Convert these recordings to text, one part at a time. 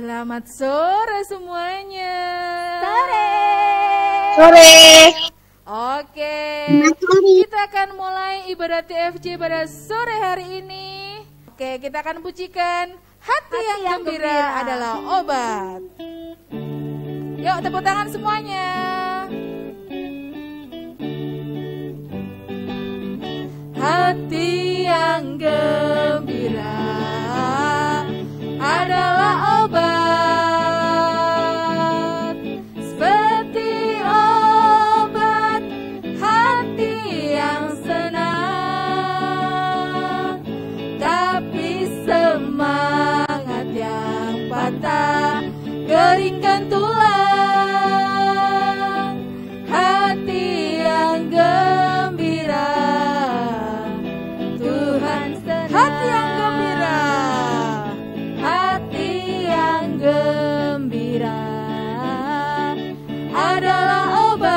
Selamat sore semuanya. Sore. Oke, kita akan mulai ibadah TFJ pada sore hari ini. Oke, kita akan pujikan hati yang gembira adalah obat. Yuk tepuk tangan semuanya. Hati yang gembira adalah obat, seperti obat hati yang senang, tapi semangat yang patah keringkan tulang. Hati yang gembira, Tuhan senang. Hati yang gembira, hati yang gembira adalah obat,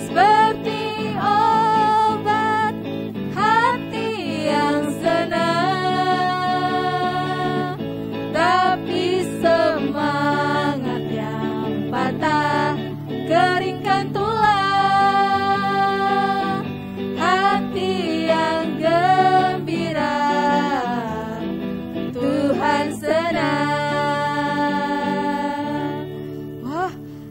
seperti obat hati yang senang, tapi semangat yang patah keringkan tulang. Hati yang gembira, Tuhan senang. Wah,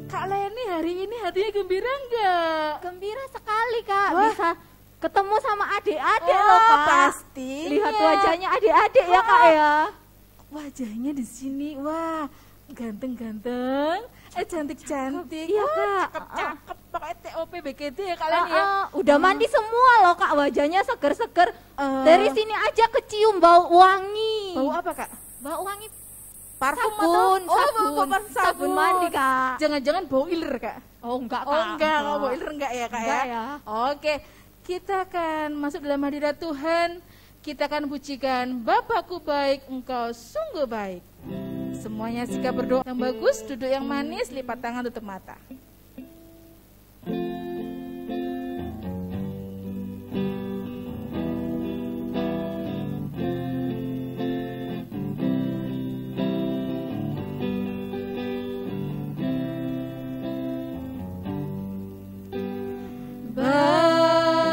Kak Leni hari ini hatinya gembira enggak? Gembira sekali Kak, Wah. bisa ketemu sama adik-adik loh Kak. Pasti. Lihat wajahnya adik-adik ya Kak ya. Wajahnya di sini, wah, ganteng-ganteng, cantik-cantik. Iya, Kak. Cakep-cakep, pakai TOP BKT ya kalian ya. Udah mandi semua loh Kak, wajahnya seger-seger. Eh. Dari sini aja kecium bau wangi. Bau apa Kak? Bau wangi Parfum sabun, atau sabun mandi Kak. Jangan-jangan bau iler Kak? Oh enggak Kak. Oh enggak, kalau bau iler enggak ya Kak Enggak ya? ya. Oke, kita akan masuk dalam hadirat Tuhan. Kita akan pujikan Bapakku baik, Engkau sungguh baik. Semuanya sikap berdoa yang bagus, duduk yang manis, lipat tangan, tutup mata.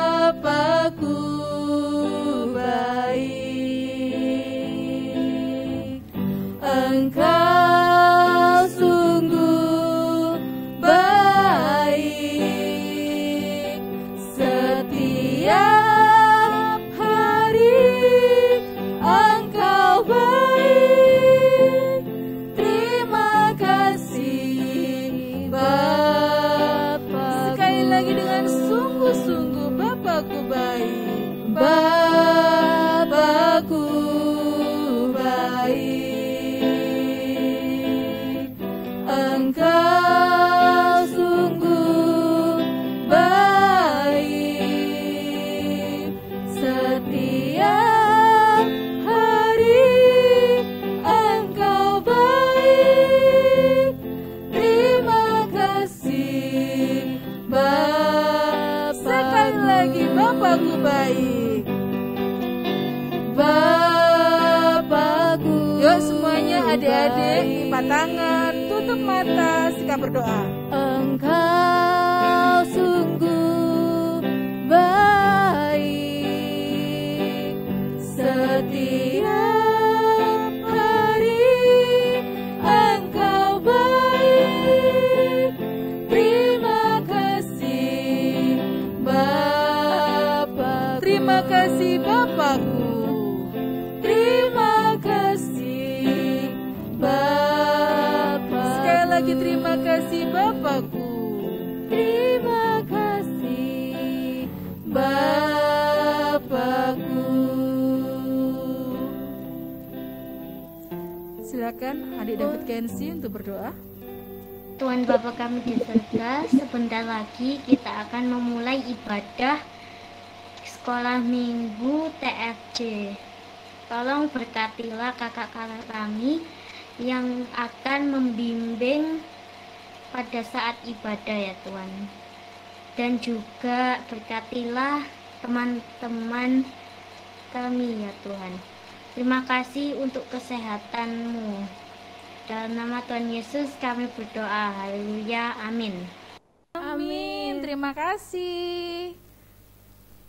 Bapakku baik, Engkau sungguh baik, setiap hari Engkau baik. Terima kasih Bapa. Sekali lagi dengan sungguh-sungguh, Bapakku baik, Bapakku baik, Engkau sungguh baik, setiap hari Engkau baik. Terima kasih Bapa. Sekali lagi, Bapakku baik, Bapakku. Yuk semuanya adik-adik, lipat tangan, tutup mata, sikap berdoa. Engkau sungguh baik, setiap hari Engkau baik. Terima kasih Bapa. Terima kasih Bapakku. Terima kasih Bapa. Sekali lagi terima kasih Bapakku. Terima kasih Bapakku. Silakan adik David Kensi untuk berdoa. Tuhan Bapa kami di surga, sebentar lagi kita akan memulai ibadah sekolah minggu TFJ. Tolong berkatilah kakak-kakak kami yang akan membimbing pada saat ibadah ya Tuhan. Dan juga berkatilah teman-teman kami ya Tuhan. Terima kasih untuk kesehatanmu. Dalam nama Tuhan Yesus kami berdoa. Haleluya. Amin. Amin. Terima kasih.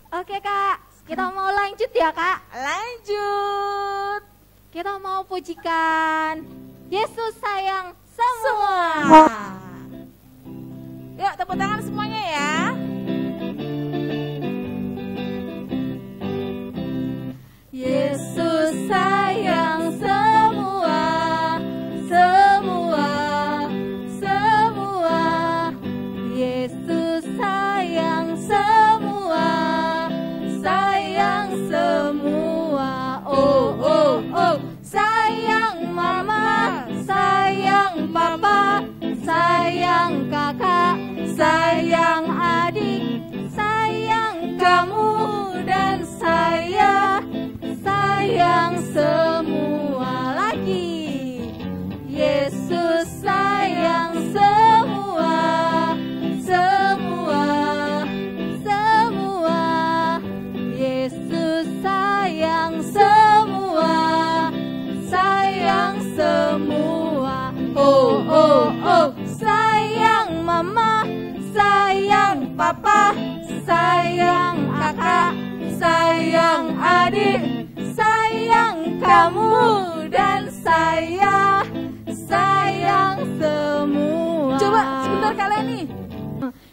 Oke Kak, kita mau lanjut ya Kak. Lanjut. Kita mau pujikan Yesus sayang semua. Yuk tepuk tangan semuanya ya. Yesus sayang semua, semua, semua. Yesus sayang semua, sayang semua. Oh, oh, oh. Sayang mama, sayang papa, sayang kakak, sayang adik, sayang kamu dan saya, sayang semua lagi. Yesus sayang semua, semua, semua. Yesus sayang semua, sayang semua. Oh, oh, oh. Sayang mama, sayang papa, sayang kakak, sayang adik, sayang kamu dan saya, sayang semua. Coba sebentar kalian nih.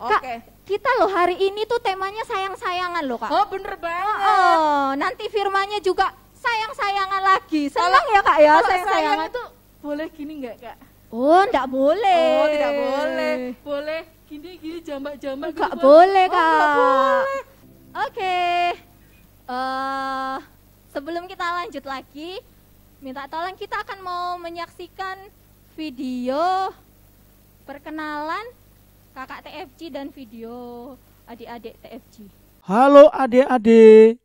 Kak, Oke. kita loh hari ini tuh temanya sayang-sayangan loh Kak. Oh bener banget. Oh, nanti firmannya juga sayang-sayangan lagi. Senang ya Kak ya, Kalau sayang sayang-sayangan. itu boleh gini nggak Kak? Oh, enggak boleh. Oh tidak boleh. Boleh gini jambak-jambak. Enggak gitu, boleh Oh, Kak. nggak boleh. Oke. Sebelum kita lanjut lagi, minta tolong kita akan mau menyaksikan video perkenalan kakak TFG dan video adik-adik TFG. Halo adik-adik,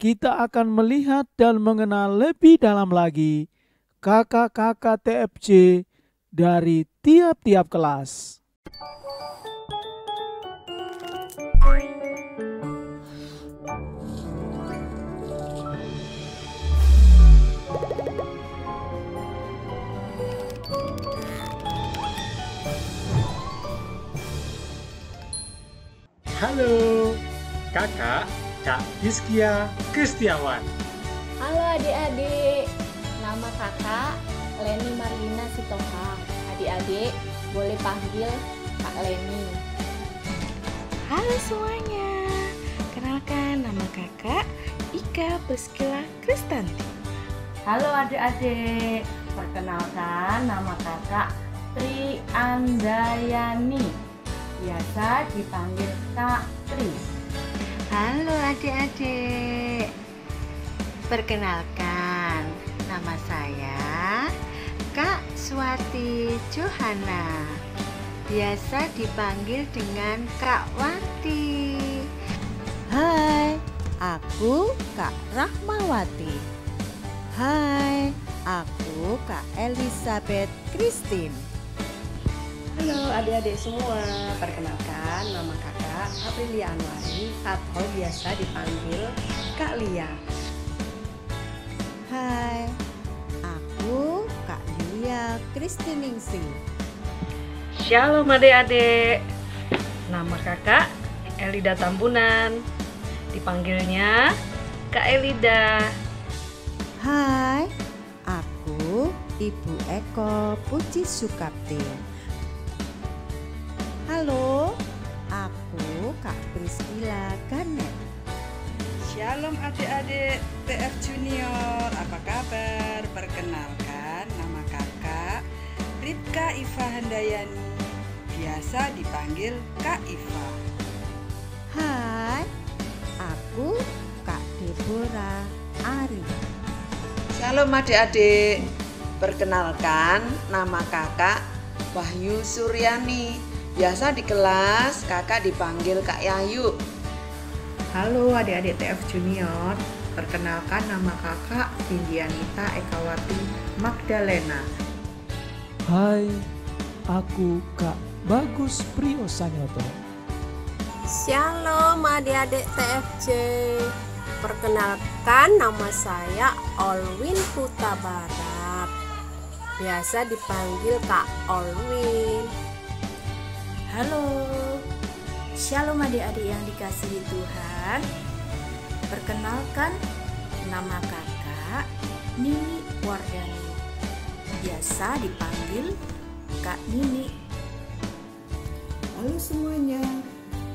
kita akan melihat dan mengenal lebih dalam lagi kakak-kakak TFG dari tiap-tiap kelas. Halo, kakak Kak Hizkia Kristiawan. Halo adik-adik, nama kakak Leni Marlina Sitohang. Adik-adik boleh panggil Kak Leni. Halo semuanya, kenalkan nama kakak Ika Priscilla Kristanti. Halo adik-adik, perkenalkan nama kakak Tri Andayani. Biasa dipanggil Kak Tri. Halo adik-adik, perkenalkan nama saya Kak Swati Johana. Biasa dipanggil dengan Kak Wati. Hai, aku Kak Rahmawati. Hai, aku Kak Elizabeth Christine. Halo adik-adik semua, perkenalkan nama kakak Aprilia Anwari atau biasa dipanggil Kak Lia. Hai, aku Kak Lia Kristiningsih. Shalom adik-adik, nama kakak Elida Tambunan, dipanggilnya Kak Elida. Hai, aku Ibu Eko Puji Sukapti. Halo, aku Kak Priscilla Ganet. Shalom adik-adik TF Junior, apa kabar? Perkenalkan nama kakak Ripka Iva Handayani, biasa dipanggil Kak Iva. Hai, aku Kak Deborah Ari. Shalom adik-adik, perkenalkan nama kakak Wahyu Suryani, biasa di kelas kakak dipanggil Kak Yayu. Halo adik-adik TF Junior, perkenalkan nama kakak Indianita Ekawati Magdalena. Hai, aku Kak Bagus Priyosanyoto. Shalom adik-adik TFJ, Perkenalkan, nama saya Olwin Huta Barat. Biasa dipanggil Kak Olwin. Halo, shalom adik-adik yang dikasihi Tuhan. Perkenalkan, nama kakak Nini Wardani. Biasa dipanggil Kak Nini. Halo semuanya,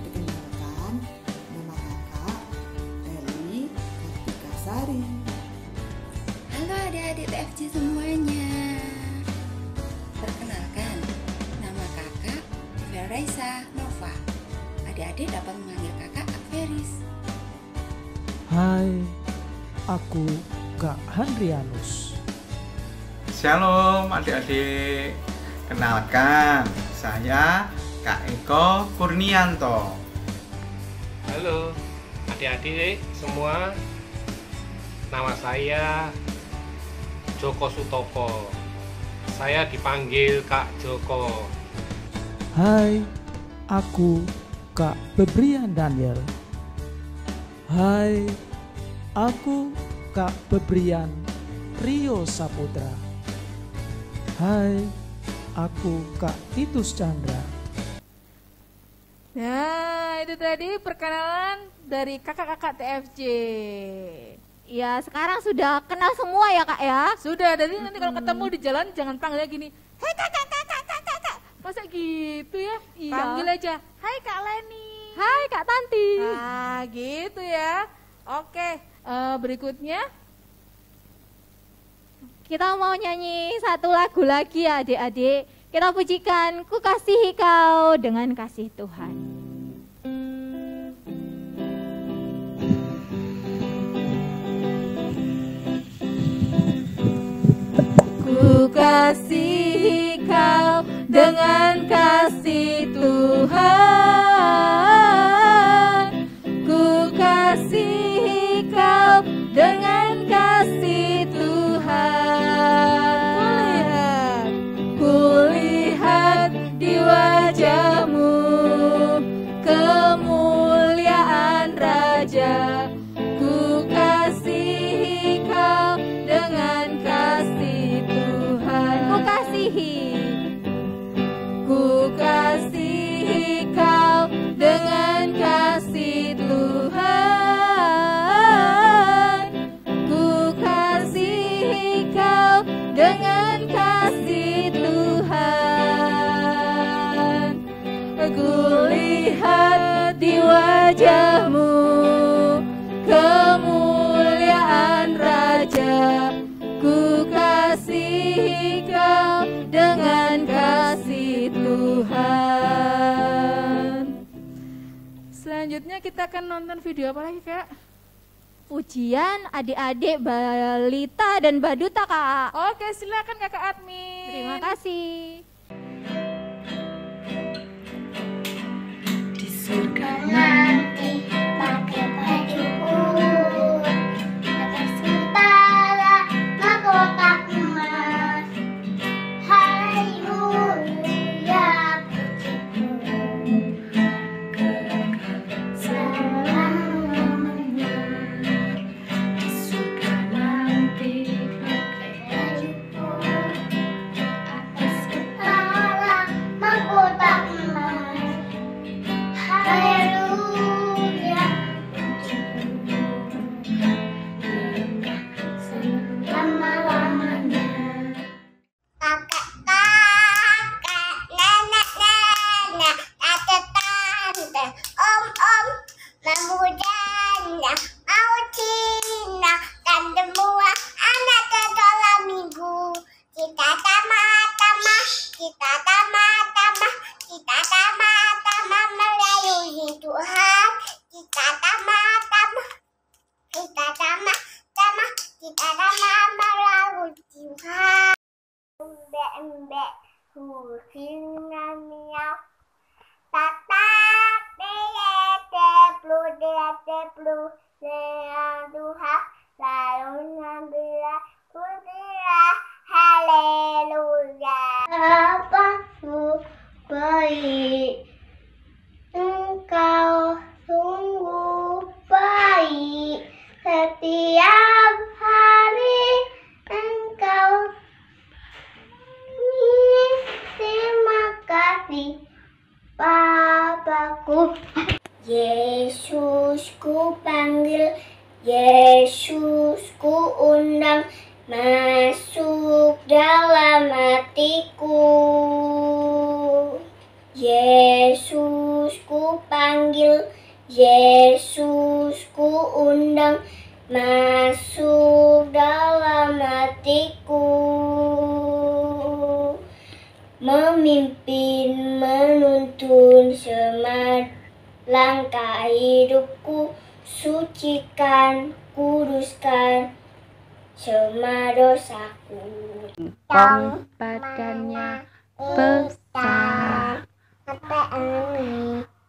perkenalkan nama kakak Eli Kartikasari. Halo adik-adik TFC semuanya. Perkenalkan, nama kakak Raisa Nova. Adik-adik dapat memanggil kakak Feris. Hai, aku Kak Handrianus. Shalom adik-adik. Kenalkan, saya Kak Eko Kurnianto. Halo adik-adik semua. Nama saya Joko Sutopo. Saya dipanggil Kak Joko. Hai, aku Kak Bebrian Daniel. Hai, aku Kak Bebrian Rio Saputra. Hai, aku Kak Titus Chandra. Nah, itu tadi perkenalan dari kakak-kakak TFC. Ya, sekarang sudah kenal semua ya kak ya? Sudah, jadi nanti kalau ketemu di jalan jangan panggilnya gini, hei kakak. Masa gitu ya? Iya. Panggil aja, hai Kak Leni. Hai Kak Tanti. Nah, gitu ya. Oke, berikutnya kita mau nyanyi satu lagu lagi ya adik-adik. Kita pujikan Ku Kasihi Kau dengan kasih Tuhan. Ku kasihi kau dengan kasih Tuhan. Ku kasihi kau dengan kasih Tuhan. Kulihat di wajahmu kemuliaan Raja. Ku kasihi kau dengan kasih Tuhan. Ku kasihi kau dengan kasih Tuhan. Ku kasihi kau dengan kasih Tuhan. Kulihat di wajahmu kemuliaan Raja. Ku kasihi kau dengan kasih Tuhan. Selanjutnya kita akan nonton video apa lagi kak? Pujian adik-adik Balita dan Baduta kak. Oke, silakan kakak admin. Terima kasih. Di surga nanti pakai baju putih, atas utara mahkota emas. Haleluya, puji selamanya. Di surga nanti pakai baju putih, atas utara mahkota emas. Haleluya, selama-lamanya. Kakak-kakak, nenek-nenek, tante-tante, om-om, memudanya, mau Cina, dan semua anak sekolah minggu. Kita sama-sama, kita sama-sama, kita sama-sama melayani Tuhan. Kita sama-sama, kita sama-sama, kita sama melayani Tuhan. Mbak-mbak, husingan miau, tatak, teplu, Tuhan, lalu ngambil putih, haleluya. Bapaku baik, engkau sungguh baik, Yesus ku undang masuk dalam hatiku. Yesus ku panggil, Yesus ku undang masuk dalam hatiku. Memimpin, menuntun semua langkah hidupku, sucikan, kuduskan semua dosaku. Yang badannya besar,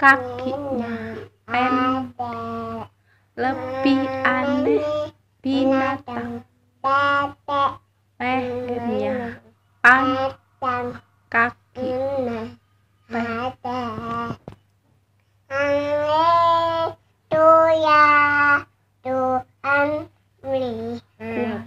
kakinya pendek, lebih aneh binatang, lehernya panjang, kaki pendek. Haleluya, Tuhan melihat.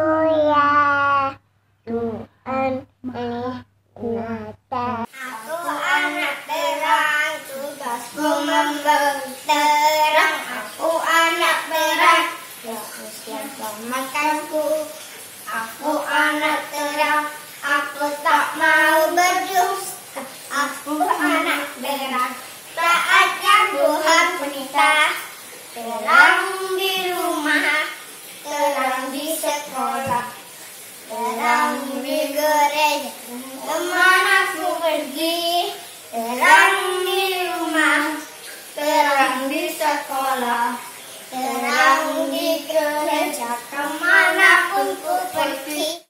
Haleluya, Tuhan melihat. Aku anak terang, tugasku memberi terang. Aku anak terang, Yesus yang selamatkanku. Aku anak terang, aku tak mau berdusta. Aku anak terang, taat yang Tuhan perintah. Terang di rumah, terang di sekolah, terang di gereja, kemanapun pergi. Terang di rumah, terang di sekolah, terang di gereja, kemanapun ku pergi.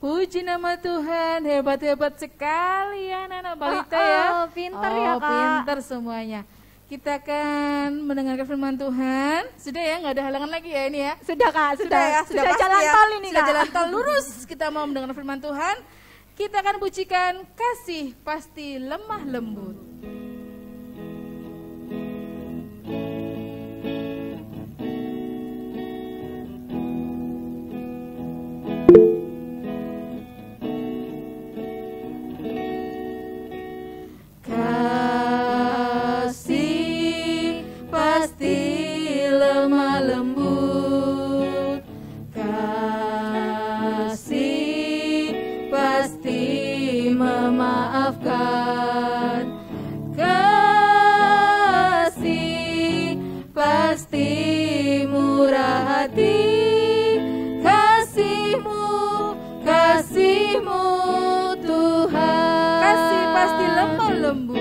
Puji nama Tuhan, hebat-hebat sekali ya anak-anak balita ya. Pinter ya, Kak. Pinter semuanya. Kita akan mendengarkan firman Tuhan. Sudah ya, nggak ada halangan lagi ya ini ya. Sudah Kak, Sudah ya, sudah pasti jalan ya. tol ini Sudah Kak. jalan tol lurus. Kita mau mendengar firman Tuhan. Kita akan pujikan kasih pasti lemah lembut. Kasih pasti lemah lembut, kasih pasti memaafkan, kasih pasti murah hati, kasihmu Tuhan, kasih pasti lemah lembut.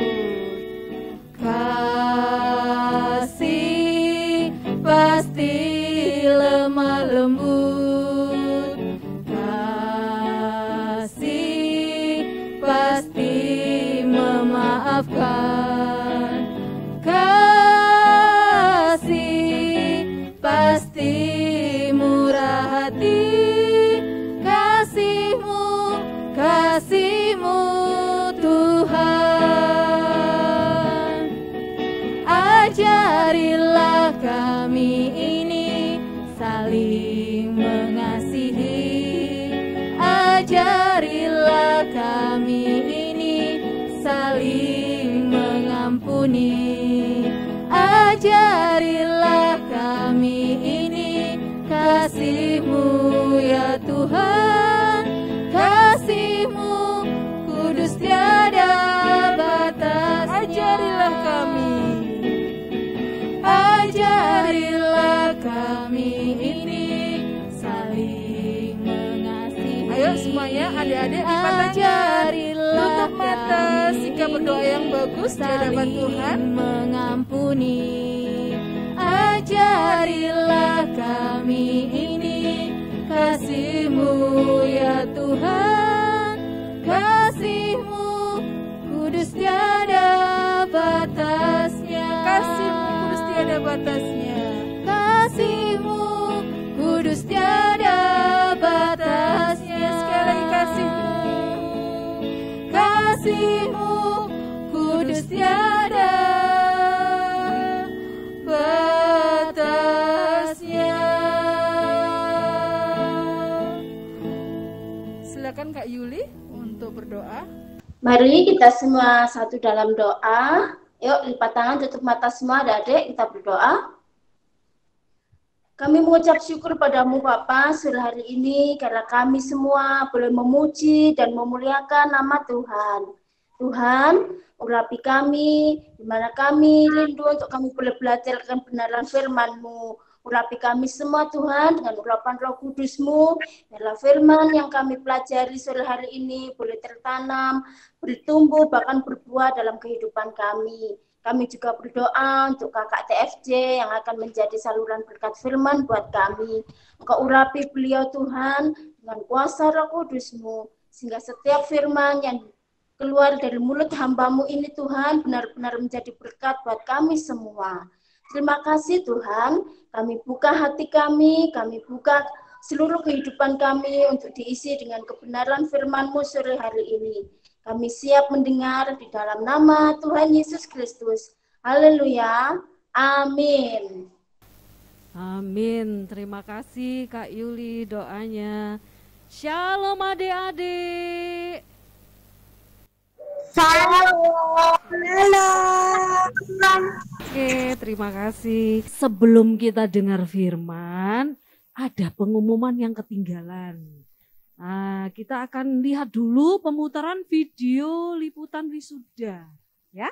Kasih pasti lemah lembut, kasih pasti memaafkan, kasih pasti murah hati, kasihmu Tuhan. Ajarilah kami ini saling mengasihi, ajarilah kami ini saling mengampuni, ajarilah kami ini kasih-Mu ya Tuhan, kasih-Mu kudus tiada batas. Ajarilah kami, ajarilah kami ini saling mengasihi. Ayo semuanya adik-adik tutup mata, sikap berdoa yang bagus di hadapan Tuhan. Mengampuni, ajarilah kami ini kasih-Mu ya Tuhan, kasih-Mu kudus tiada batasnya, kasih-Mu kudus tiada batasnya, kasih-Mu kudus tiada batasnya. Sekali lagi kasih-Mu, kasih-Mu kudus tiada batasnya. Silakan Kak Yuli untuk berdoa. Mari kita semua satu dalam doa. Yuk, lipat tangan, tutup mata semua adik-adik, kita berdoa. Kami mengucap syukur padamu Bapa sore hari ini karena kami semua boleh memuji dan memuliakan nama Tuhan. Tuhan, urapi kami, di mana kami rindu untuk kami boleh belajar kebenaran firman-Mu. Urapi kami semua Tuhan dengan urapan Roh Kudus-Mu, biarlah firman yang kami pelajari sore hari ini boleh tertanam, bertumbuh, bahkan berbuah dalam kehidupan kami. Kami juga berdoa untuk kakak TFJ yang akan menjadi saluran berkat firman buat kami. Engkau urapi beliau Tuhan dengan kuasa Roh Kudus-Mu, sehingga setiap firman yang keluar dari mulut hamba-Mu ini Tuhan benar-benar menjadi berkat buat kami semua. Terima kasih Tuhan, kami buka hati kami buka seluruh kehidupan kami untuk diisi dengan kebenaran firman-Mu sore hari ini. Kami siap mendengar di dalam nama Tuhan Yesus Kristus. Haleluya. Amin. Amin. Terima kasih Kak Yuli doanya. Shalom adik-adik. Oke, terima kasih. Sebelum kita dengar firman, ada pengumuman yang ketinggalan. Nah, kita akan lihat dulu pemutaran video liputan wisuda, ya.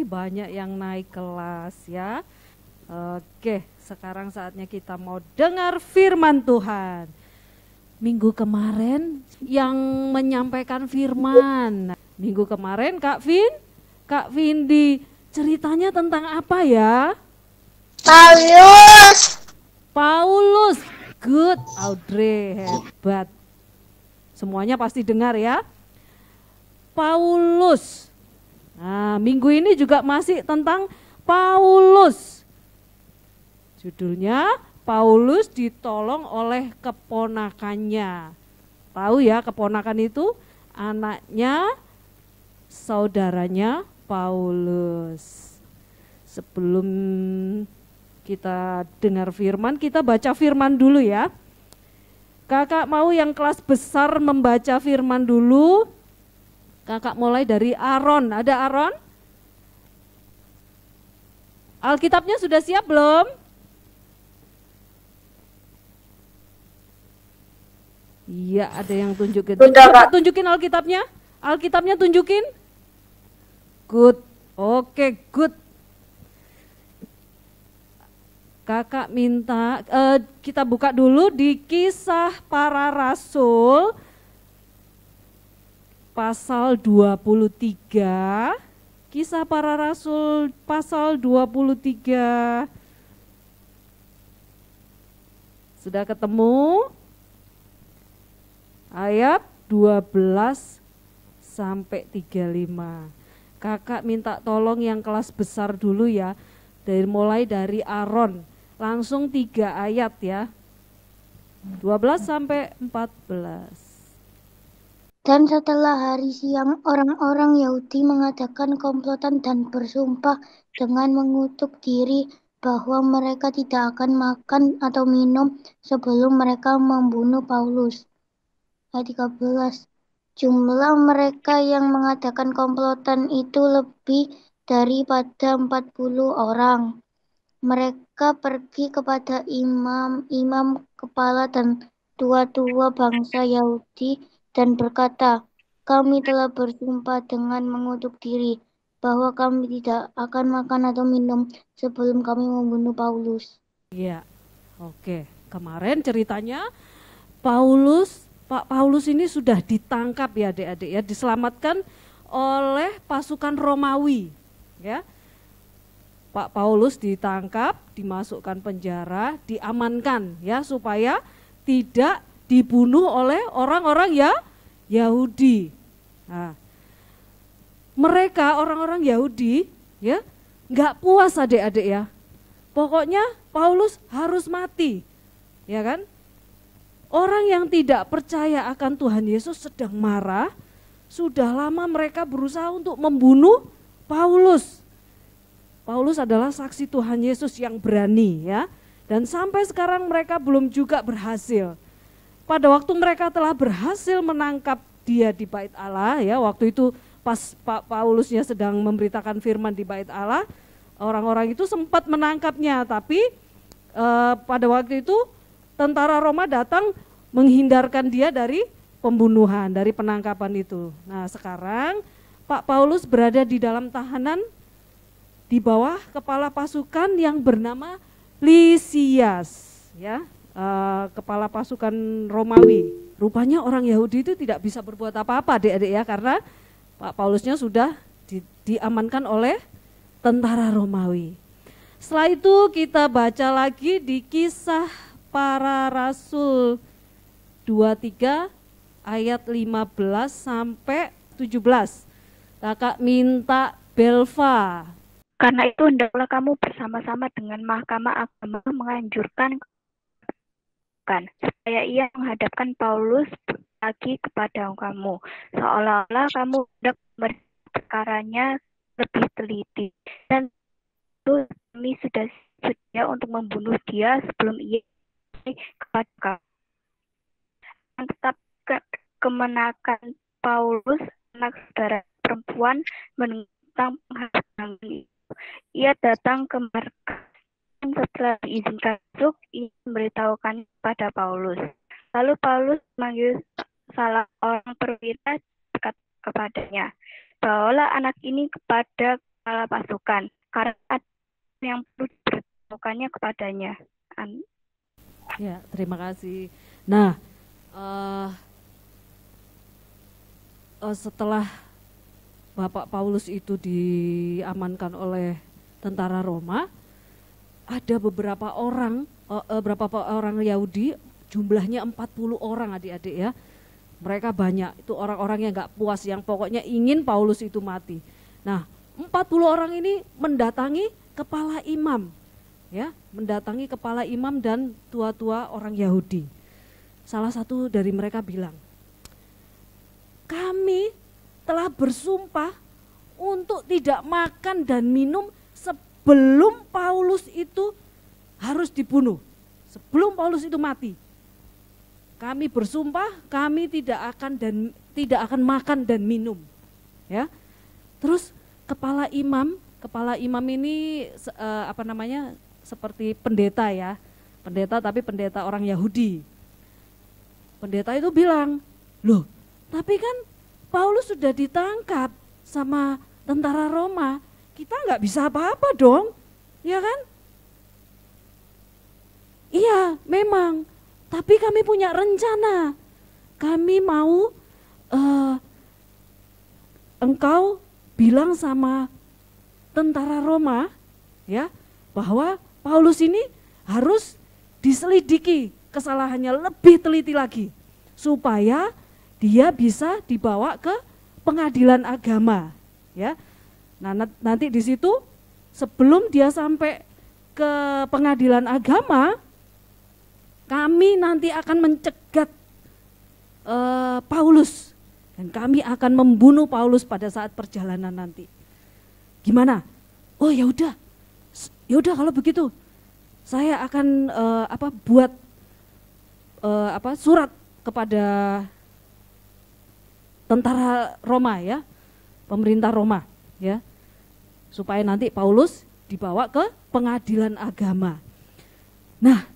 Banyak yang naik kelas ya. Oke, sekarang saatnya kita mau dengar firman Tuhan. Minggu kemarin yang menyampaikan firman. Minggu kemarin Kak Vindi ceritanya tentang apa ya? Paulus. Good, Audrey, hebat. Semuanya pasti dengar ya. Paulus. Nah, minggu ini juga masih tentang Paulus. Judulnya Paulus ditolong oleh keponakannya. Tahu ya, keponakan itu anaknya saudaranya Paulus. Sebelum kita dengar firman, kita baca firman dulu ya. Kakak mau yang kelas besar membaca firman dulu. Kakak mulai dari Aaron. Ada Aaron? Alkitabnya sudah siap belum? Iya, ada yang tunjukin. Tunjukin Alkitabnya. Alkitabnya tunjukin. Good. Oke, good. Kakak minta kita buka dulu di Kisah Para Rasul pasal 23. Kisah Para Rasul pasal 23. Sudah ketemu? Ayat 12 sampai 35. Kakak minta tolong yang kelas besar dulu ya. Mulai dari Aaron. Langsung 3 ayat ya. 12 sampai 14. Dan setelah hari siang, orang-orang Yahudi mengadakan komplotan dan bersumpah dengan mengutuk diri bahwa mereka tidak akan makan atau minum sebelum mereka membunuh Paulus. Ayat 13. Jumlah mereka yang mengadakan komplotan itu lebih daripada 40 orang. Mereka pergi kepada imam-imam kepala dan tua-tua bangsa Yahudi dan berkata, kami telah bersumpah dengan mengutuk diri bahwa kami tidak akan makan atau minum sebelum kami membunuh Paulus. Iya, oke. Kemarin ceritanya Pak Paulus ini sudah ditangkap ya adik-adik ya, diselamatkan oleh pasukan Romawi ya. Pak Paulus ditangkap, dimasukkan penjara, diamankan ya supaya tidak dibunuh oleh orang-orang ya Yahudi. Nah, mereka orang-orang Yahudi ya nggak puas adik-adik ya. Pokoknya Paulus harus mati, ya kan? Orang yang tidak percaya akan Tuhan Yesus sedang marah, sudah lama mereka berusaha untuk membunuh Paulus. Paulus adalah saksi Tuhan Yesus yang berani ya. Dan sampai sekarang mereka belum juga berhasil. Pada waktu mereka telah berhasil menangkap dia di Bait Allah ya, waktu itu pas Pak Paulusnya sedang memberitakan firman di Bait Allah, orang-orang itu sempat menangkapnya, tapi pada waktu itu tentara Roma datang menghindarkan dia dari pembunuhan, dari penangkapan itu. Nah sekarang Pak Paulus berada di dalam tahanan di bawah kepala pasukan yang bernama Lisias, ya, kepala pasukan Romawi. Rupanya orang Yahudi itu tidak bisa berbuat apa-apa adik-adik ya, karena Pak Paulusnya sudah diamankan oleh tentara Romawi. Setelah itu kita baca lagi di Kisah Para Rasul 23 ayat 15 sampai 17. Kakak minta Belva. Karena itu hendaklah kamu bersama-sama dengan Mahkamah Agama menganjurkan supaya ia menghadapkan Paulus lagi kepada kamu, seolah-olah kamu hendak perkaranya lebih teliti. Dan itu kami sudah sedia untuk membunuh dia sebelum ia kepada kamu. Tetap kemenakan Paulus, anak saudara perempuan, menentang penghadangan itu. Ia datang ke markas dan setelah diizinkan masuk, ia memberitahukan kepada Paulus. Lalu Paulus memanggil salah orang perwira dekat kepadanya. Bawalah anak ini kepada kepala pasukan, karena ada yang perlu diberitahukannya kepadanya. Ya, terima kasih. Nah, setelah Bapak Paulus itu diamankan oleh tentara Roma, ada beberapa orang Yahudi, jumlahnya 40 orang adik-adik ya. Mereka banyak, itu orang-orang yang gak puas, yang pokoknya ingin Paulus itu mati. Nah, 40 orang ini mendatangi kepala imam, ya, mendatangi kepala imam dan tua-tua orang Yahudi. Salah satu dari mereka bilang, kami telah bersumpah untuk tidak makan dan minum sebelum Paulus itu harus dibunuh, sebelum Paulus itu mati. Kami bersumpah kami tidak akan makan dan minum, ya. Terus kepala imam ini seperti pendeta, ya, pendeta, tapi pendeta orang Yahudi. Pendeta itu bilang, loh, tapi kan Paulus sudah ditangkap sama tentara Roma, kita nggak bisa apa-apa dong, ya kan? Iya, memang. Tapi kami punya rencana, kami mau engkau bilang sama tentara Roma, ya, bahwa Paulus ini harus diselidiki kesalahannya lebih teliti lagi, supaya dia bisa dibawa ke pengadilan agama, ya. Nah, nanti di situ sebelum dia sampai ke pengadilan agama, kami nanti akan mencegat Paulus dan kami akan membunuh Paulus pada saat perjalanan nanti. Gimana? Oh ya udah kalau begitu saya akan buat surat kepada tentara Roma, ya, pemerintah Roma, ya, supaya nanti Paulus dibawa ke pengadilan agama. Nah,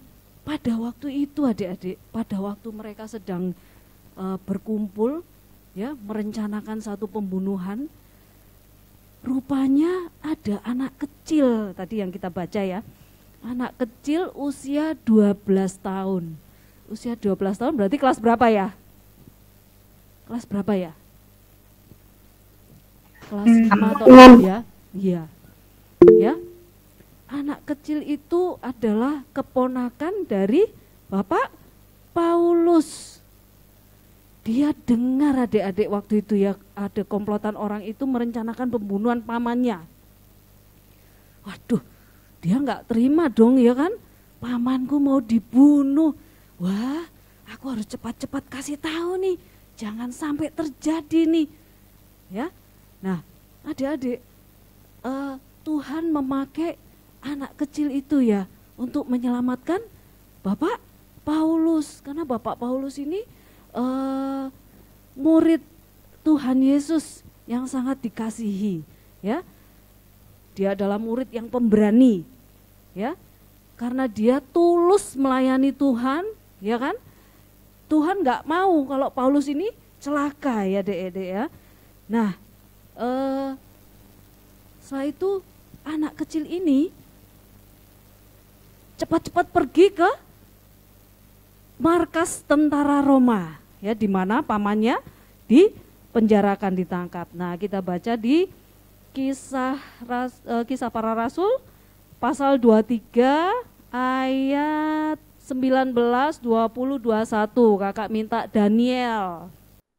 pada waktu itu adik-adik, pada waktu mereka sedang berkumpul, ya, merencanakan satu pembunuhan, rupanya ada anak kecil tadi yang kita baca, ya, anak kecil usia 12 tahun. Usia 12 tahun berarti kelas berapa ya? Kelas berapa ya? Kelas 5 atau 6 ya? Iya. Ya. Anak kecil itu adalah keponakan dari Bapak Paulus. Dia dengar adik-adik waktu itu, ya, ada komplotan orang itu merencanakan pembunuhan pamannya. Waduh, dia nggak terima dong, ya kan? Pamanku mau dibunuh. Wah, aku harus cepat-cepat kasih tahu nih, jangan sampai terjadi nih, ya. Nah, adik-adik, Tuhan memakai anak kecil itu, ya, untuk menyelamatkan Bapak Paulus, karena Bapak Paulus ini murid Tuhan Yesus yang sangat dikasihi, ya. Dia adalah murid yang pemberani, ya, karena dia tulus melayani Tuhan, ya kan. Tuhan nggak mau kalau Paulus ini celaka, ya dek-dek, ya. Nah, setelah itu anak kecil ini cepat-cepat pergi ke markas tentara Roma, ya, di mana pamannya dipenjarakan, ditangkap. Nah, kita baca di kisah para rasul pasal 23 ayat 19, 20, 21. Kakak minta Daniel.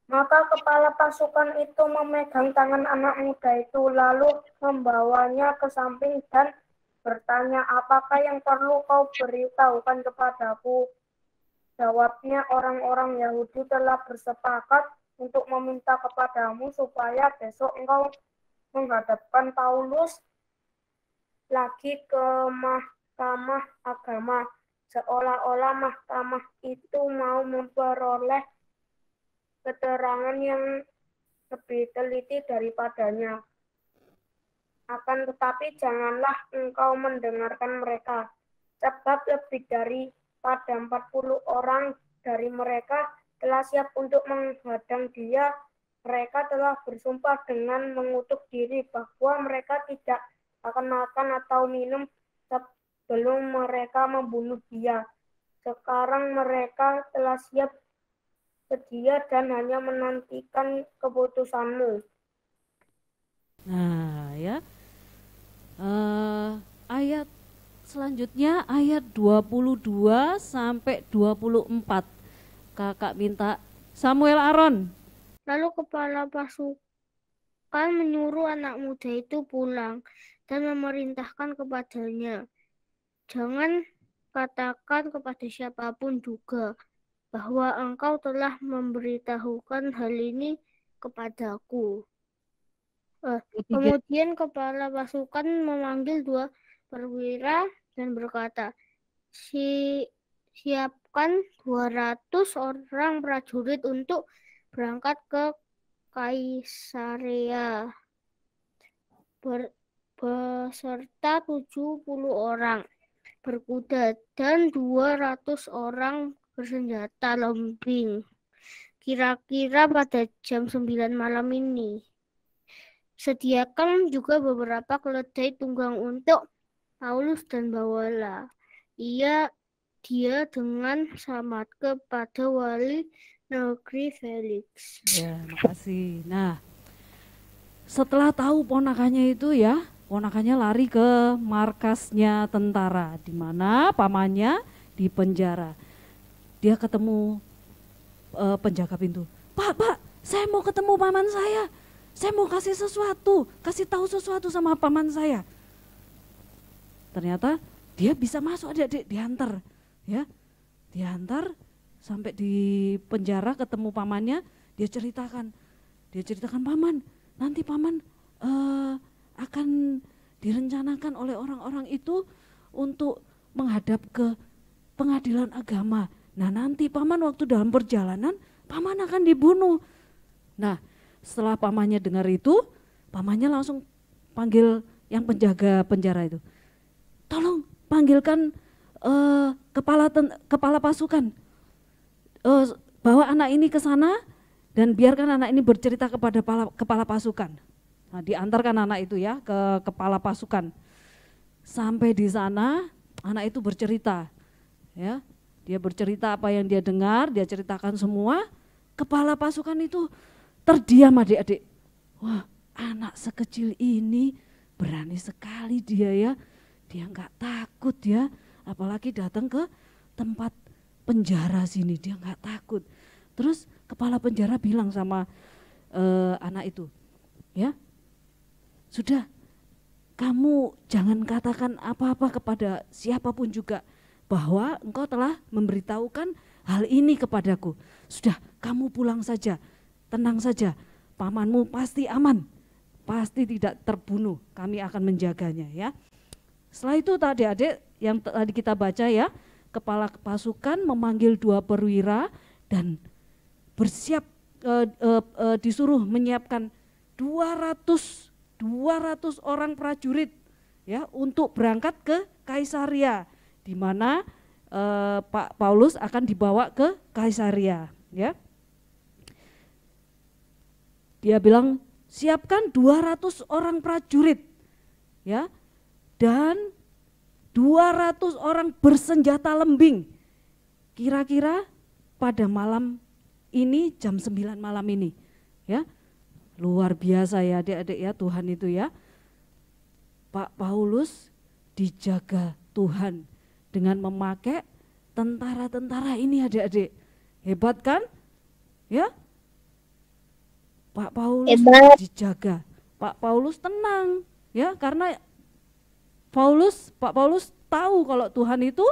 Maka kepala pasukan itu memegang tangan anak muda itu, lalu membawanya ke samping dan bertanya, apakah yang perlu kau beritahukan kepadaku? Jawabnya, orang-orang Yahudi telah bersepakat untuk meminta kepadamu supaya besok engkau menghadapkan Paulus lagi ke mahkamah agama, seolah-olah mahkamah itu mau memperoleh keterangan yang lebih teliti daripadanya. Akan tetapi janganlah engkau mendengarkan mereka, sebab lebih daripada 40 orang dari mereka telah siap untuk menghadang dia. Mereka telah bersumpah dengan mengutuk diri bahwa mereka tidak akan makan atau minum sebelum mereka membunuh dia. Sekarang mereka telah siap sedia dan hanya menantikan keputusanmu. Nah, ya, ayat selanjutnya ayat 22 sampai 24. Kakak minta Samuel Aaron. Lalu kepala pasukan menyuruh anak muda itu pulang dan memerintahkan kepadanya, jangan katakan kepada siapapun juga bahwa engkau telah memberitahukan hal ini kepadaku. Kemudian kepala pasukan memanggil 2 perwira dan berkata, siapkan 200 orang prajurit untuk berangkat ke Kaisarea beserta 70 orang berkuda dan 200 orang bersenjata lembing. Kira-kira pada jam 9 malam ini. Sediakan juga beberapa keledai tunggang untuk Paulus dan bawalah dia dengan selamat kepada wali negeri Felix. Ya, makasih. Nah, setelah tahu ponakannya itu ya, ponakannya lari ke markasnya tentara, di mana pamannya di penjara. Dia ketemu penjaga pintu. Pak, saya mau ketemu paman saya. Saya mau kasih tahu sesuatu sama paman saya. Ternyata dia bisa masuk, adik-adik, diantar. Ya, diantar sampai di penjara ketemu pamannya. Dia ceritakan paman, nanti paman akan direncanakan oleh orang-orang itu untuk menghadap ke pengadilan agama. Nah, nanti paman waktu dalam perjalanan, paman akan dibunuh. Nah, setelah pamannya dengar itu, pamannya langsung panggil yang penjaga penjara itu. Tolong panggilkan kepala pasukan, bawa anak ini ke sana dan biarkan anak ini bercerita kepada kepala pasukan. Nah, diantarkan anak itu ya ke kepala pasukan. Sampai di sana anak itu bercerita, ya. Dia bercerita apa yang dia dengar, dia ceritakan semua. Kepala pasukan itu terdiam, adik-adik. Wah, anak sekecil ini berani sekali dia ya. Dia enggak takut ya, apalagi datang ke tempat penjara sini, dia enggak takut. Terus kepala penjara bilang sama anak itu, ya, sudah, kamu jangan katakan apa-apa kepada siapapun juga bahwa engkau telah memberitahukan hal ini kepadaku. Sudah, kamu pulang saja, tenang saja, pamanmu pasti aman, pasti tidak terbunuh, kami akan menjaganya ya. Setelah itu adik-adik yang tadi kita baca ya, kepala pasukan memanggil 2 perwira dan bersiap disuruh menyiapkan 200 orang prajurit ya untuk berangkat ke Kaisarea, di mana Pak Paulus akan dibawa ke Kaisarea ya. Dia bilang siapkan 200 orang prajurit ya, dan 200 orang bersenjata lembing. Kira-kira pada malam ini jam 9 malam ini ya. Luar biasa ya adik-adik ya, Tuhan itu ya. Pak Paulus dijaga Tuhan dengan memakai tentara-tentara ini adik-adik. Hebat kan? Ya. Pak Paulus dijaga. Pak Paulus tenang ya, karena Pak Paulus tahu kalau Tuhan itu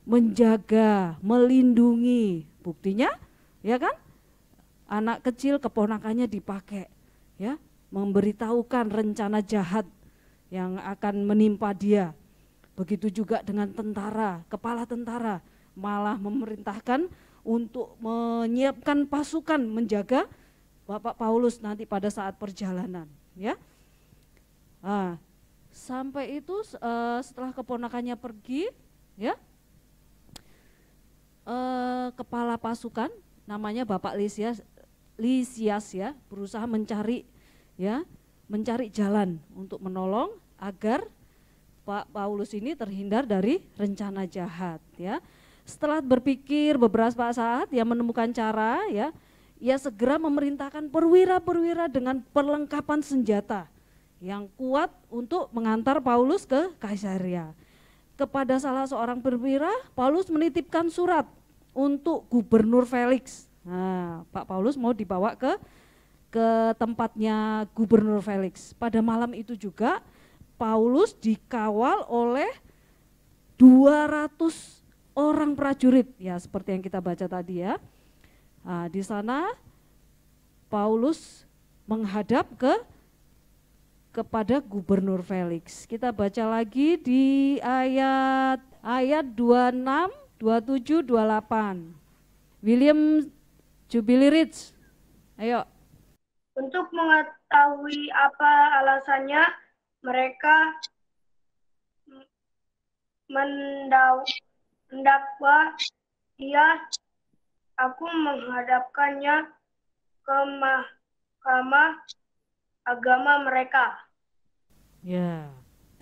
menjaga, melindungi. Buktinya ya kan? Anak kecil keponakannya dipakai ya, memberitahukan rencana jahat yang akan menimpa dia. Begitu juga dengan tentara, kepala tentara malah memerintahkan untuk menyiapkan pasukan menjaga Bapak Paulus nanti pada saat perjalanan ya. Nah, sampai itu setelah keponakannya pergi ya, kepala pasukan namanya Bapak Lisias ya, berusaha mencari jalan untuk menolong agar Pak Paulus ini terhindar dari rencana jahat ya. Setelah berpikir beberapa saat, ia menemukan cara ya, ia segera memerintahkan perwira-perwira dengan perlengkapan senjata yang kuat untuk mengantar Paulus ke Kaisarea. Kepada salah seorang perwira, Paulus menitipkan surat untuk Gubernur Felix Nah, Pak Paulus mau dibawa ke tempatnya Gubernur Felix. Pada malam itu juga Paulus dikawal oleh 200 orang prajurit, ya seperti yang kita baca tadi ya. Nah, di sana Paulus menghadap kepada Gubernur Felix. Kita baca lagi di ayat 26, 27, 28. William Jubilee Ridge, ayo. Untuk mengetahui apa alasannya mereka mendakwa dia, aku menghadapkannya ke mahkamah agama mereka. Ya,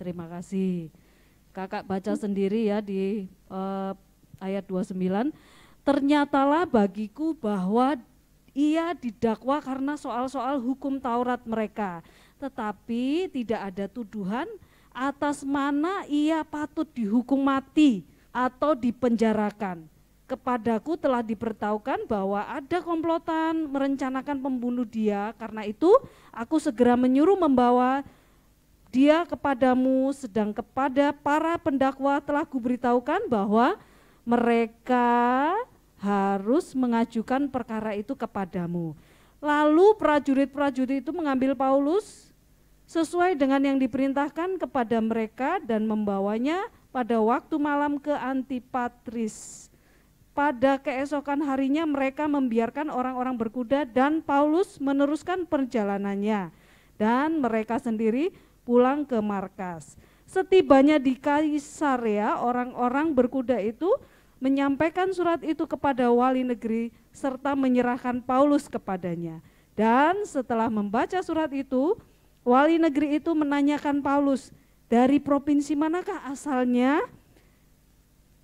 terima kasih. Kakak baca sendiri ya di ayat 29. Ternyatalah bagiku bahwa ia didakwa karena soal-soal hukum Taurat mereka, tetapi tidak ada tuduhan atas mana ia patut dihukum mati atau dipenjarakan. Kepadaku telah diberitahukan bahwa ada komplotan merencanakan membunuh dia, karena itu aku segera menyuruh membawa dia kepadamu, sedang kepada para pendakwa telah kuberitahukan bahwa mereka harus mengajukan perkara itu kepadamu. Lalu prajurit-prajurit itu mengambil Paulus sesuai dengan yang diperintahkan kepada mereka dan membawanya pada waktu malam ke Antipatris. Pada keesokan harinya mereka membiarkan orang-orang berkuda dan Paulus meneruskan perjalanannya, dan mereka sendiri pulang ke markas. Setibanya di Kaisarea, orang-orang berkuda itu menyampaikan surat itu kepada wali negeri serta menyerahkan Paulus kepadanya. Dan setelah membaca surat itu, wali negeri itu menanyakan Paulus, dari provinsi manakah asalnya?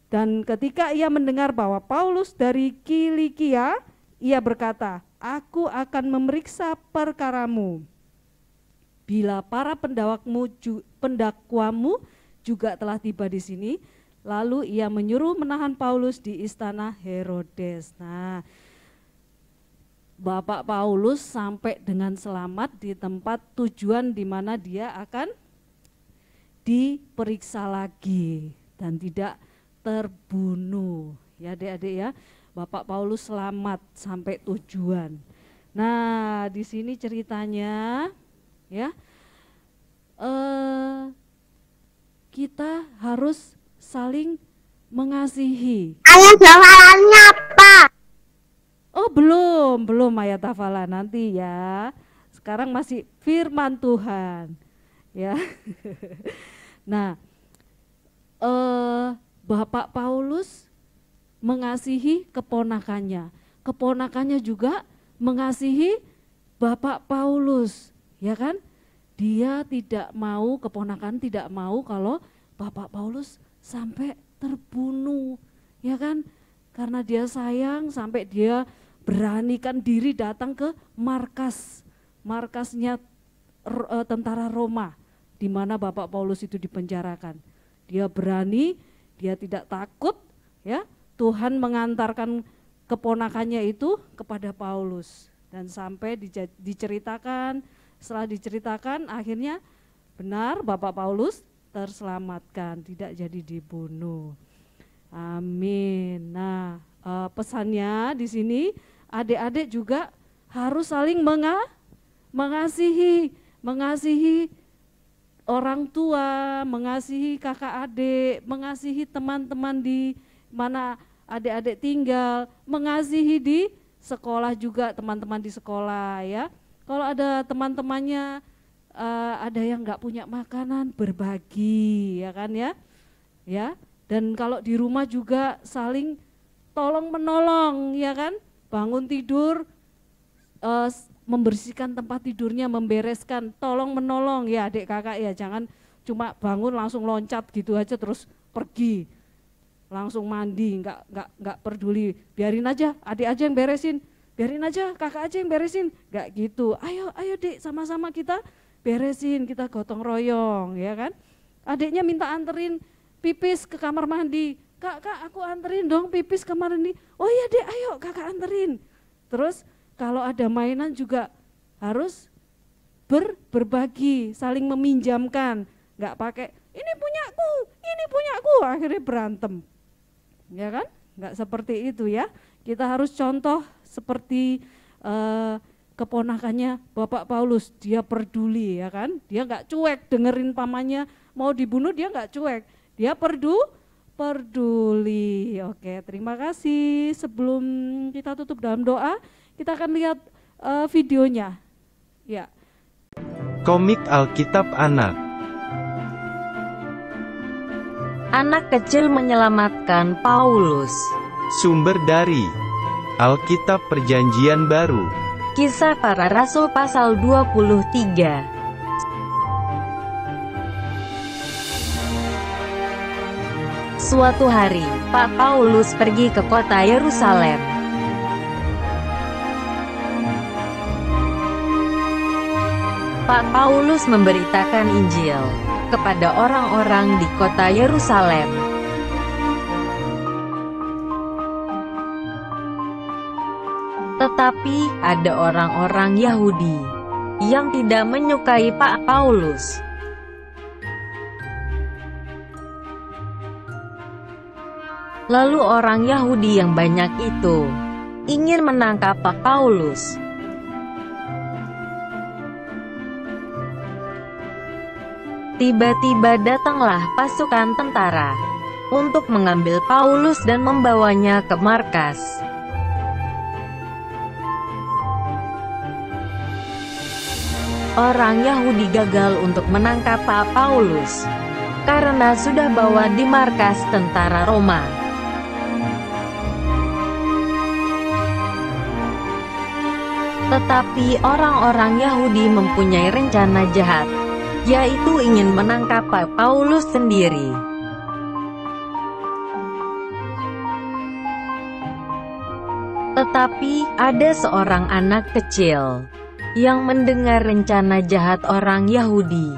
Dan ketika ia mendengar bahwa Paulus dari Kilikia, ia berkata, aku akan memeriksa perkaramu. Bila para pendakwamu juga telah tiba di sini, lalu ia menyuruh menahan Paulus di istana Herodes. Nah, Bapak Paulus sampai dengan selamat di tempat tujuan di mana dia akan diperiksa lagi dan tidak terbunuh. Ya adik-adik ya, Bapak Paulus selamat sampai tujuan. Nah, di sini ceritanya ya, kita harus saling mengasihi. Ayat hafalannya apa? Oh belum ayat hafalan, nanti ya. Sekarang masih firman Tuhan ya. Nah, Bapak Paulus mengasihi keponakannya, keponakannya juga mengasihi Bapak Paulus, ya kan? Dia tidak mau, keponakan tidak mau kalau Bapak Paulus sampai terbunuh, ya kan? Karena dia sayang sampai dia beranikan diri datang ke markasnya tentara Roma, di mana Bapak Paulus itu dipenjarakan. Dia berani, dia tidak takut, ya. Tuhan mengantarkan keponakannya itu kepada Paulus dan sampai diceritakan. Setelah diceritakan, akhirnya benar Bapak Paulus terselamatkan, tidak jadi dibunuh. Amin. Nah, pesannya di sini adik-adik juga harus saling mengasihi orang tua, mengasihi kakak adik, mengasihi teman-teman di mana adik-adik tinggal, mengasihi di sekolah juga, teman-teman di sekolah ya. Kalau ada teman-temannya ada yang nggak punya makanan, berbagi ya kan ya. Ya. Dan kalau di rumah juga saling tolong menolong ya kan. Bangun tidur, membersihkan tempat tidurnya, membereskan, tolong menolong ya adik kakak ya. Jangan cuma bangun langsung loncat gitu aja terus pergi. Langsung mandi, nggak peduli, biarin aja adik aja yang beresin, biarin aja kakak aja yang beresin, nggak gitu. Ayo dek, sama-sama kita beresin, kita gotong royong ya kan. Adiknya minta anterin pipis ke kamar mandi, kak aku anterin dong pipis kamar mandi. Oh iya dek, ayo kakak anterin. Terus kalau ada mainan juga harus berbagi, saling meminjamkan. Nggak pakai ini punyaku, akhirnya berantem. Ya kan? Nggak seperti itu ya. Kita harus contoh seperti keponakannya Bapak Paulus, dia peduli ya kan, dia nggak cuek dengerin pamannya mau dibunuh, dia nggak cuek, dia peduli. Oke, terima kasih. Sebelum kita tutup dalam doa, kita akan lihat videonya. Ya. Komik Alkitab Anak. Anak kecil menyelamatkan Paulus. Sumber dari Alkitab Perjanjian Baru. Kisah Para Rasul pasal 23. Suatu hari, Pak Paulus pergi ke kota Yerusalem. Pak Paulus memberitakan Injil kepada orang-orang di kota Yerusalem. Tetapi ada orang-orang Yahudi yang tidak menyukai Pak Paulus. Lalu orang Yahudi yang banyak itu ingin menangkap Pak Paulus. Tiba-tiba datanglah pasukan tentara untuk mengambil Paulus dan membawanya ke markas. Orang Yahudi gagal untuk menangkap Pak Paulus karena sudah bawa di markas tentara Roma. Tetapi orang-orang Yahudi mempunyai rencana jahat, yaitu ingin menangkap Pak Paulus sendiri. Tetapi ada seorang anak kecil yang mendengar rencana jahat orang Yahudi.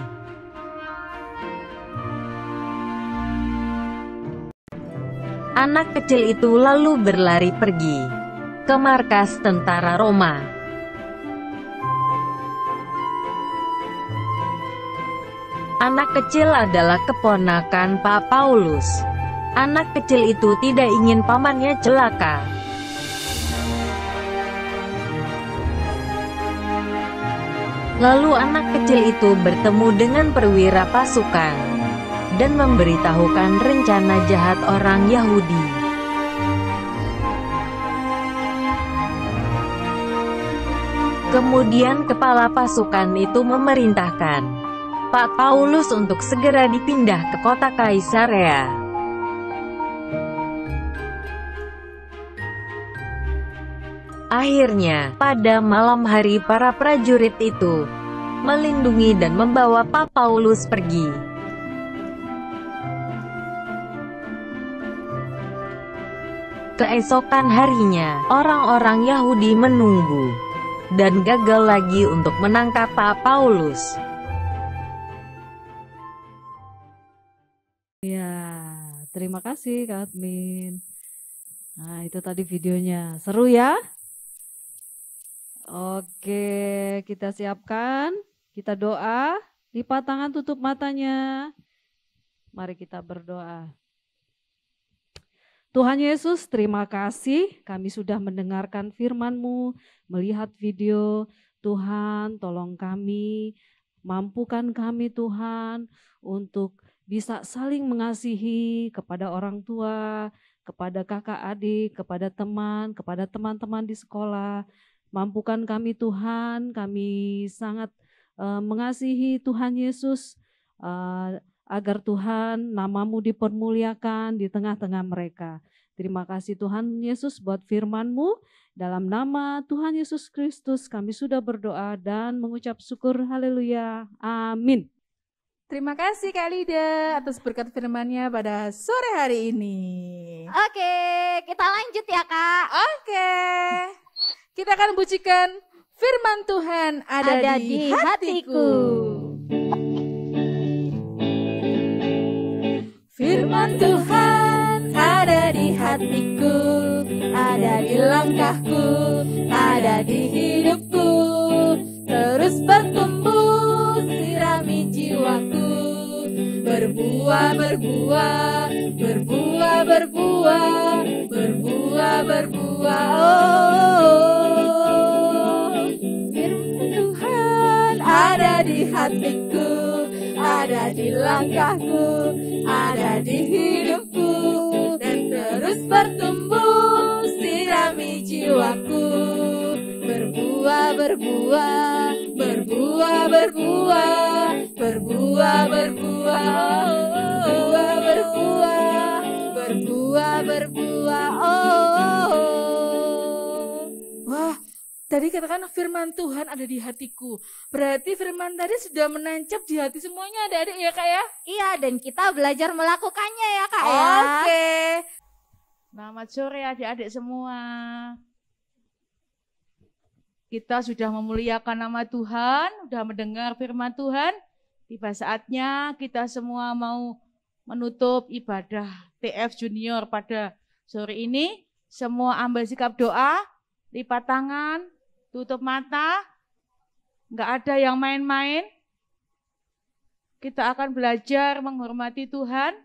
Anak kecil itu lalu berlari pergi ke markas tentara Roma. Anak kecil adalah keponakan Pak Paulus. Anak kecil itu tidak ingin pamannya celaka. Lalu anak kecil itu bertemu dengan perwira pasukan dan memberitahukan rencana jahat orang Yahudi. Kemudian kepala pasukan itu memerintahkan Pak Paulus untuk segera dipindah ke kota Kaisarea. Akhirnya, pada malam hari para prajurit itu melindungi dan membawa Pak Paulus pergi. Keesokan harinya, orang-orang Yahudi menunggu dan gagal lagi untuk menangkap Pak Paulus. Ya, terima kasih Kak Admin. Nah, itu tadi videonya. Seru ya? Oke, kita siapkan, kita doa, lipat tangan, tutup matanya. Mari kita berdoa. Tuhan Yesus, terima kasih kami sudah mendengarkan firman-Mu, melihat video. Tuhan, tolong kami, mampukan kami Tuhan untuk bisa saling mengasihi kepada orang tua, kepada kakak adik, kepada teman, kepada teman-teman di sekolah. Mampukan kami Tuhan, kami sangat mengasihi Tuhan Yesus, agar Tuhan nama-Mu dipermuliakan di tengah-tengah mereka. Terima kasih Tuhan Yesus buat firman-Mu. Dalam nama Tuhan Yesus Kristus kami sudah berdoa dan mengucap syukur. Haleluya. Amin. Terima kasih Kak Lida atas berkat firman-Nya pada sore hari ini. Oke, kita lanjut ya Kak. Oke. Kita akan pujikan firman Tuhan ada di hatiku. Firman Tuhan ada di hatiku. hatiku, ada di langkahku, ada di hidupku. Terus bertumbuh, sirami jiwaku. Berbuah, berbuah, berbuah, berbuah, berbuah, berbuah. Oh, firman Tuhan ada di hatiku, ada di langkahku, ada di hidupku. Dan terus bertumbuh, sirami jiwaku. Berbuah, berbuah, berbuah, berbuah, berbuah, berbuah, oh, berbuah, berbuah, berbuah, oh. Wah, tadi katakan firman Tuhan ada di hatiku. Berarti firman tadi sudah menancap di hati semuanya adik-adik ya Kak ya? Iya, dan kita belajar melakukannya ya Kak ya. Oke. Selamat sore adik-adik semua. Kita sudah memuliakan nama Tuhan, sudah mendengar firman Tuhan. Tiba saatnya kita semua mau menutup ibadah TF Junior pada sore ini. Semua ambil sikap doa, lipat tangan, tutup mata. Enggak ada yang main-main. Kita akan belajar menghormati Tuhan.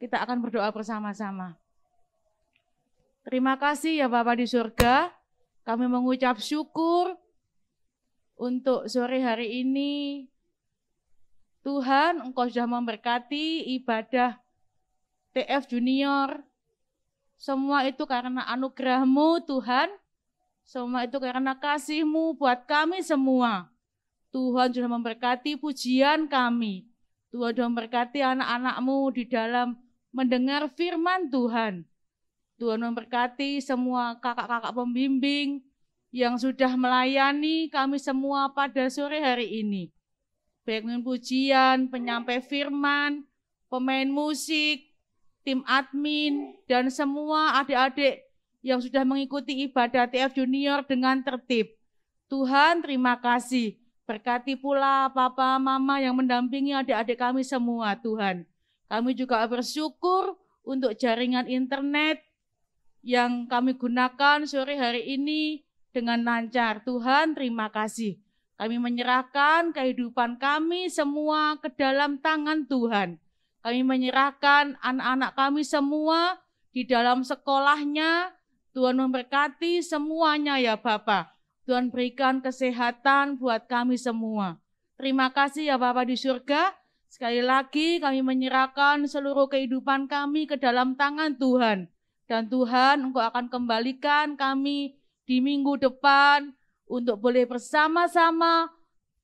Kita akan berdoa bersama-sama. Terima kasih ya Bapa di surga, kami mengucap syukur untuk sore hari ini. Tuhan, Engkau sudah memberkati ibadah TF Junior. Semua itu karena anugerah-Mu Tuhan, semua itu karena kasih-Mu buat kami semua. Tuhan sudah memberkati pujian kami. Tuhan sudah memberkati anak-anak-Mu di dalam mendengar firman Tuhan. Tuhan memberkati semua kakak-kakak pembimbing yang sudah melayani kami semua pada sore hari ini. Baik pujian, penyampai firman, pemain musik, tim admin, dan semua adik-adik yang sudah mengikuti ibadah TF Junior dengan tertib. Tuhan terima kasih. Berkati pula Papa, Mama yang mendampingi adik-adik kami semua Tuhan. Kami juga bersyukur untuk jaringan internet yang kami gunakan sore hari ini dengan lancar. Tuhan, terima kasih. Kami menyerahkan kehidupan kami semua ke dalam tangan Tuhan. Kami menyerahkan anak-anak kami semua di dalam sekolahnya. Tuhan memberkati semuanya ya Bapa. Tuhan berikan kesehatan buat kami semua. Terima kasih ya Bapa di surga. Sekali lagi kami menyerahkan seluruh kehidupan kami ke dalam tangan Tuhan. Dan Tuhan, Engkau akan kembalikan kami di minggu depan untuk boleh bersama-sama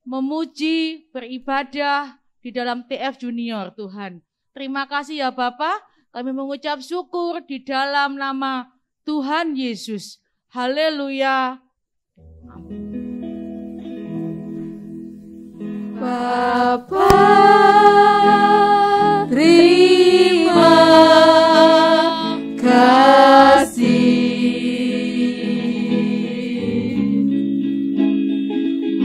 memuji, beribadah di dalam TF Junior Tuhan. Terima kasih ya Bapa, kami mengucap syukur di dalam nama Tuhan Yesus. Haleluya. Bapa, terima kasih.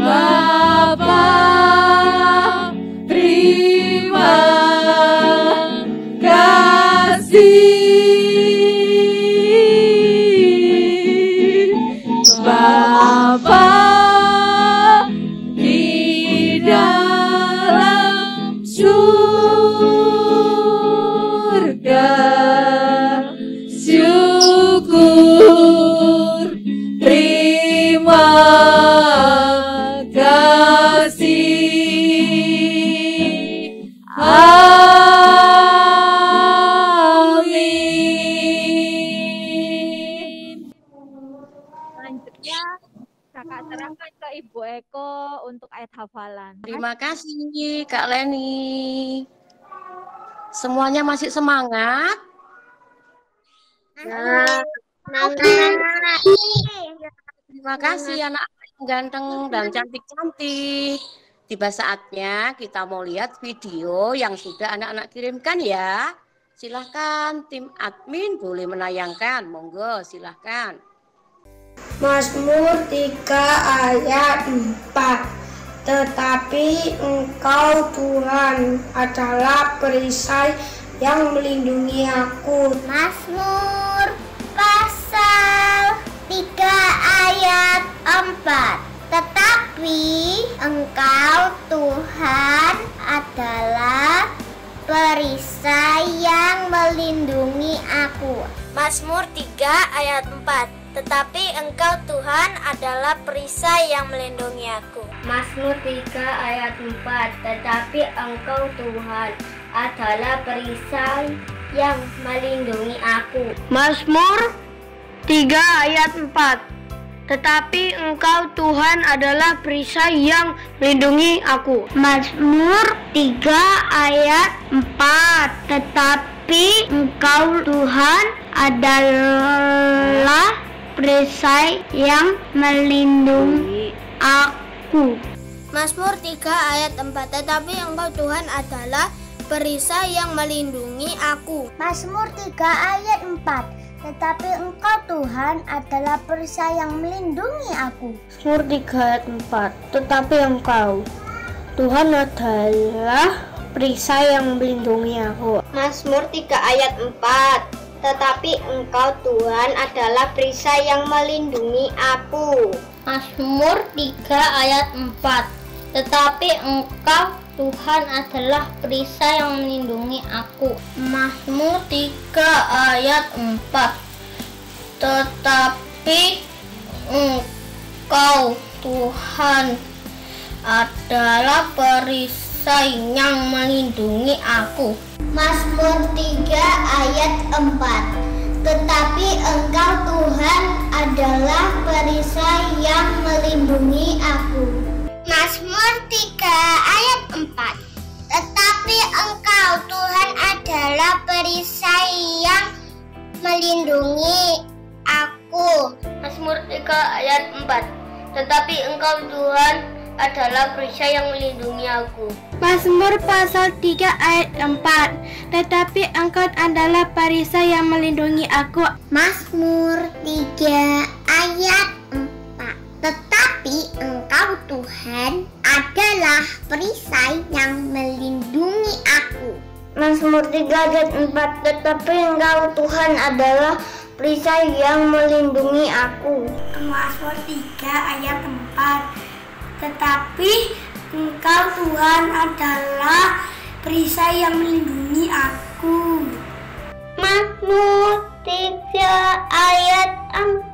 Bapa, terima kasih. Bapa di dalam surga, syukur, terima kasih. Amin. Selanjutnya kakak serahkan ke Ibu Eko untuk ayat hafalan. Terima kasih Kak Leni. Semuanya masih semangat? Terima kasih anak-anak yang ganteng dan cantik-cantik. Tiba saatnya kita mau lihat video yang sudah anak-anak kirimkan ya. Silahkan tim admin boleh menayangkan. Monggo silahkan. Mazmur 3 ayat 4. Tetapi Engkau Tuhan adalah perisai yang melindungi aku. Mazmur pasal 3 ayat 4. Tetapi Engkau Tuhan adalah perisai yang melindungi aku. Mazmur 3 ayat 4. Tetapi Engkau Tuhan adalah perisai yang melindungi aku. Mazmur 3 ayat 4. Tetapi Engkau Tuhan adalah perisai yang melindungi aku. Mazmur 3 ayat 4. Tetapi Engkau Tuhan adalah perisai yang melindungi aku. Mazmur 3 ayat 4. Tetapi Engkau Tuhan adalah perisai yang melindungi aku. Mazmur 3 ayat 4. Tetapi Engkau Tuhan adalah perisai yang melindungi aku. Mazmur 3 ayat 4. Tetapi Engkau Tuhan adalah perisai yang melindungi aku. Mazmur 3 ayat 4. Tetapi Engkau Tuhan adalah perisai yang melindungi aku. Mazmur 3 ayat 4. Tetapi Engkau Tuhan adalah perisai yang melindungi aku. Mazmur 3 ayat 4. Tetapi Engkau Tuhan adalah perisai yang melindungi aku. Mazmur 3 ayat 4. Tetapi Engkau Tuhan adalah perisai yang melindungi aku. Mazmur 3 ayat 4. Tetapi Engkau Tuhan adalah perisai yang melindungi aku. Mazmur 3 ayat 4. Tetapi Engkau Tuhan adalah perisai yang melindungi aku. Mazmur 3 ayat 4. Tetapi Engkau Tuhan adalah perisai yang melindungi aku. Mazmur pasal 3 ayat 4. Tetapi Engkau adalah perisai yang melindungi aku. Mazmur 3 ayat 4. Tetapi Engkau Tuhan adalah perisai yang melindungi aku. Mazmur 3 ayat 4. Tetapi Engkau Tuhan adalah perisai yang melindungi aku. Mazmur 3 ayat 4. Tetapi Engkau Tuhan adalah perisai yang melindungi aku. Mazmur 3 ayat 4.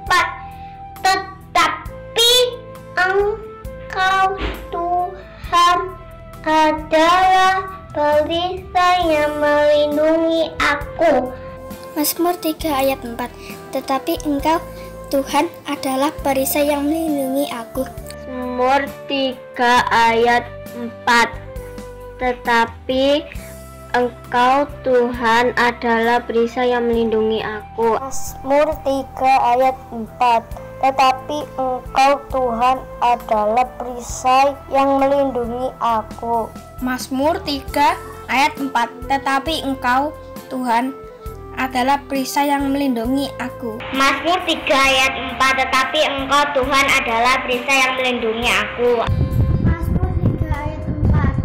Tetapi Engkau Tuhan adalah perisai yang melindungi aku. Mazmur 3 ayat 4. Tetapi Engkau Tuhan adalah perisai yang melindungi aku. Mazmur 3 ayat 4. Tetapi Engkau Tuhan adalah perisai yang melindungi aku. Mazmur 3 ayat 4. Tetapi Engkau Tuhan adalah perisai yang melindungi aku. Mazmur 3 ayat 4. Tetapi Engkau Tuhan adalah perisai yang melindungi aku. Mazmur 3 ayat 4. Tetapi Engkau Tuhan adalah perisai yang melindungi aku. Mazmur 3 ayat 4.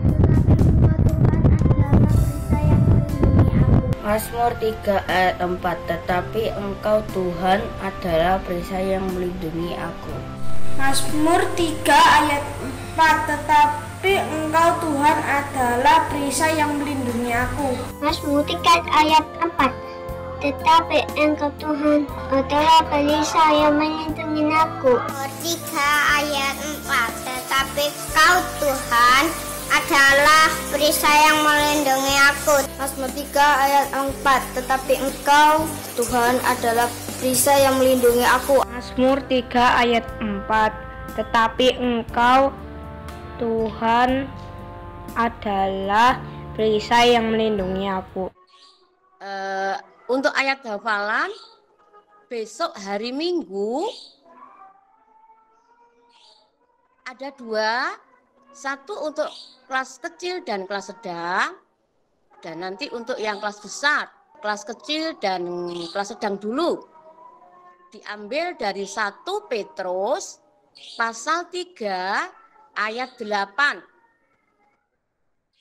Mazmur 3 ayat 4. Tetapi Engkau Tuhan adalah perisai yang melindungi aku. Mazmur 3 ayat 4. Tetapi Engkau Tuhan adalah perisai yang melindungi aku. Mazmur 3 ayat 4. Tetapi Engkau Tuhan adalah perisai yang melindungi aku. Mazmur 3 ayat 4. Tetapi Engkau Tuhan adalah perisai yang melindungi aku. Mazmur 3 ayat 4. Tetapi Engkau Tuhan adalah perisai yang melindungi aku. Mazmur 3 ayat 4. Tetapi Engkau Tuhan adalah perisai yang melindungi aku. Untuk ayat hafalan besok hari Minggu ada 2. Satu untuk kelas kecil dan kelas sedang, dan nanti untuk yang kelas besar, kelas kecil dan kelas sedang dulu. Diambil dari 1 Petrus pasal 3 ayat 8.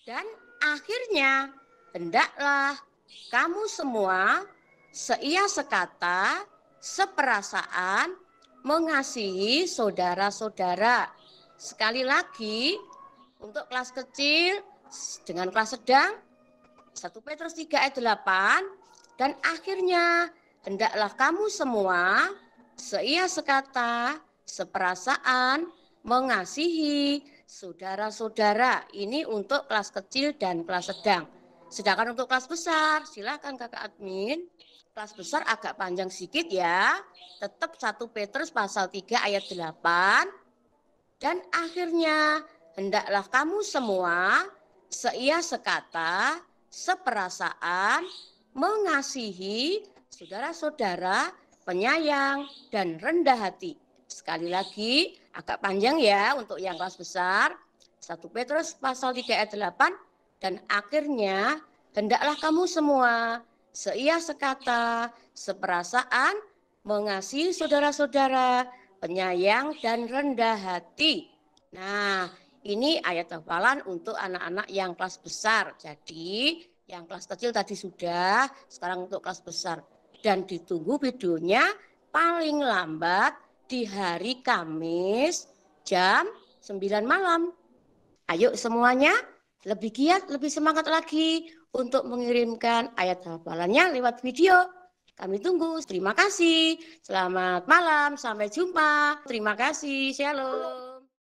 Dan akhirnya hendaklah kamu semua seia sekata, seperasaan, mengasihi saudara-saudara. Sekali lagi, untuk kelas kecil dengan kelas sedang, 1 Petrus 3 ayat 8, dan akhirnya hendaklah kamu semua seia sekata, seperasaan, mengasihi saudara-saudara. Ini untuk kelas kecil dan kelas sedang. Sedangkan untuk kelas besar, silakan kakak admin. Kelas besar agak panjang sedikit ya. Tetap 1 Petrus pasal 3 ayat 8. Dan akhirnya hendaklah kamu semua seia sekata, seperasaan, mengasihi saudara-saudara, penyayang dan rendah hati. Sekali lagi agak panjang ya untuk yang kelas besar. 1 Petrus pasal 3 ayat 8. Dan akhirnya hendaklah kamu semua seia sekata, seperasaan, mengasihi saudara-saudara, penyayang dan rendah hati. Nah, ini ayat hafalan untuk anak-anak yang kelas besar. Jadi, yang kelas kecil tadi sudah, sekarang untuk kelas besar. Dan ditunggu videonya paling lambat di hari Kamis jam 9 malam. Ayo semuanya, lebih giat, lebih semangat lagi untuk mengirimkan ayat hafalannya lewat video. Kami tunggu. Terima kasih. Selamat malam. Sampai jumpa. Terima kasih. Shalom.